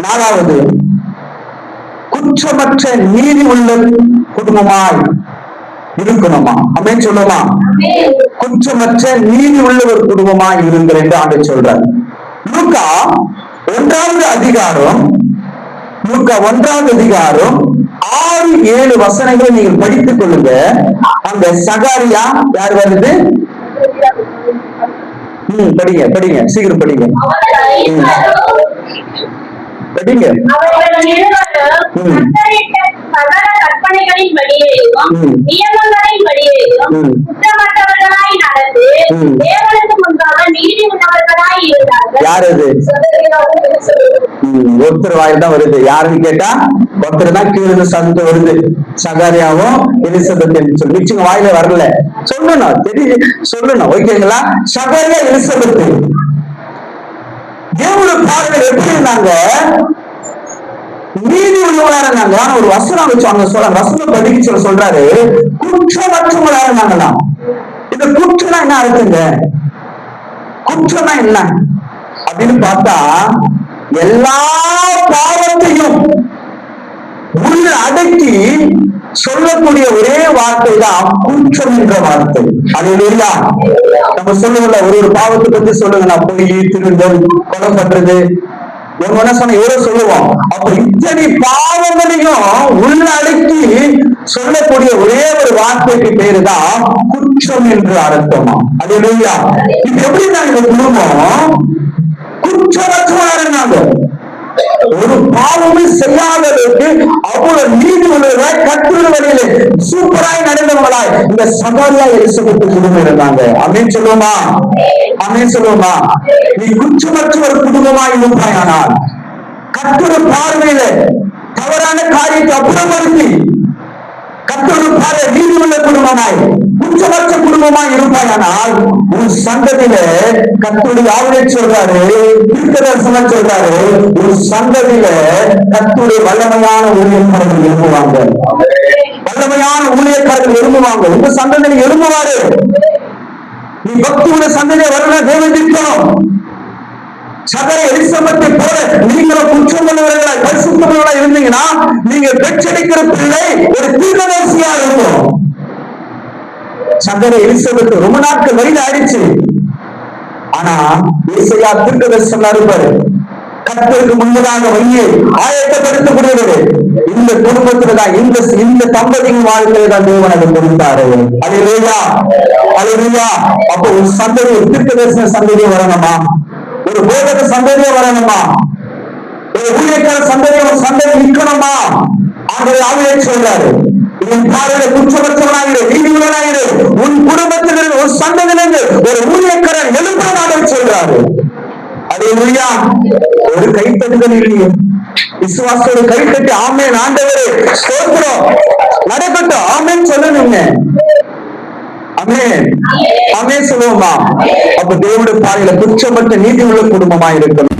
4வது, குற்றமற்ற நீதி உள்ள குடும்பமாய் இருக்கணுமா? அமேன் சொல்லுமா? குற்றமற்ற நீதி உள்ள ஒரு குடும்பமாய் இருங்கள் என்று ஆண்டவர் சொல்றார். லூக்கா 1வது அதிகாரம் 6, 7 வசனங்களை நீங்கள் படித்துக் கொள்ளுங்க. அந்த சகாரியா யார் வருது? படிங்க சீக்கிரம் படிங்க. ஒருத்தர் வாயில்தான் வருது. யாருன்னு கேட்டா ஒருத்தர் தான் கீழே சந்து வருது. சகாரியாவும் எலிசபெத் சொல்லி மிச்சங்க வாயில வரல. சொல்லணும், சொல்லணும். ஓகேங்களா? சகாரியா எலிசபெத் தேவனுடைய பார்வையில் எப்படி இருந்தாங்க? நீதி உள்ளவங்களா இருந்தாங்க. ஒரு வசனம் வச்சாங்க. வசனம் படிக்க சொல்றாரு, குற்றமற்றவங்களா இருந்தாங்களாம். இந்த குற்றம்னா என்ன அர்த்தங்க? குற்றம்னா என்ன அப்படின்னு பார்த்தா, எல்லா பாவத்தையும் உள்ள அடக்கி சொல்லக்கூடிய ஒரே வார்த்தை தான் குற்றம் என்ற வார்த்தை. அது இல்லையா? நம்ம சொல்லுவோம்ல, ஒரு பாவத்தை பத்தி சொல்லுங்க, நான் பொய், திருடல், கொலை பண்றது, ஒன்னு சொன்ன எவ்வளவு சொல்லுவோம். அப்ப இத்தனை பாவங்களையும் உள்ள அடக்கி சொல்லக்கூடிய ஒரே ஒரு வார்த்தைக்கு பேரு தான் குற்றம் என்று அர்த்தமா. அது இல்லையா? இது எப்படி தான் இந்த குடும்பம் குற்றமற்றவா இருந்தாங்க. ஒரு பாவமும் செய்யாததற்கு அவ்வளவு நீதி உள்ளவர்களாய், கர்த்தருடைய வழியிலே சூப்பராய் நடந்தவங்களாய் இந்த சகாரியா எலிசபெத் குடும்பம் இருந்தாங்க. அமேன் சொல்லுவோமா? அமேன் சொல்லுவோமா? நீ குற்றமற்ற ஒரு குடும்பமாய் இருப்பாயானால், கர்த்தருடைய பார்வையில தவறான காரியத்தை அப்புறப்படுத்தி கர்த்தருடைய பார்வை நீதி உள்ள குடும்பமாய், குற்றமற்ற குடும்பமாய் இருப்பாயானால், உன் சந்ததியில கர்த்தருடைய ஆவியை சொல்றாரு, தீர்க்கதரிசனம் சொல்றாரு, உன் சந்ததியில கர்த்தருடைய வல்லமையான ஊழியக்காரர்கள் எழும்புவாங்க. வல்லமையான ஊழியக்காரர்கள் எழும்புவாங்க. உங்க சந்ததியில எழும்புவாரு. நீ பக்தியுடைய சந்ததியை வரணும். தேவன் இருக்கணும். சகல எலிசபெத்தை போல நீங்களும் குற்றமுள்ளவர்களாய், பரிசுத்தமுள்ளவர்களாய் இருந்தீங்கன்னா, நீங்க பெற்றெடுக்கிற பிள்ளை ஒரு தீர்க்கதரிசியா இருக்கும். சகல எலிசபெத் ரொம்ப நாட்கள் வயது ஆயிடுச்சு. ஆனா ஏசாயா தீர்க்கதரிசனம் இருப்பாரு, கர்த்தருக்கு முன்பதாக வழியை ஆயத்தப்படுத்தக்கூடியது இந்த குடும்பத்துலதான், இந்த தம்பதியின் வாழ்க்கையில தான் தேவன் அதை கொடுத்தாரு. அல்லேலூயா, அல்லேலூயா. அப்ப ஒரு சந்ததி, ஒரு தீர்க்கதரிசன சந்ததியை வரணுமா? ஒரு போதக சந்ததியை வரணுமா? ஒரு ஊழியக்கார சந்ததி நிற்கணுமா? ஆண்டவர் ஆவியை சொல்றாரு, உன் பார்வையில குற்றமற்றவனாயிரு, நீதியுள்ளவனாயிரு. உன் குடும்பத்திலிருந்து, ஒரு சந்ததியிலிருந்து ஒரு ஊழியக்காரன் எழுப்பாக சொல்றாரு. அல்லேலூயா. ஒரு கைத்தட்டுதல் இல்லையே. விசுவாசோட கை கட்டி ஆமென் ஆண்டவரே ஸ்தோத்திரம் நடக்கட்டும் ஆமென் சொல்லணுங்க. ஆமென் ஆமென் சொல்லுவோமா? அப்ப தேவனுடைய பார்வையில குற்றமற்ற நீதி உள்ள குடும்பமா இருக்கணும்.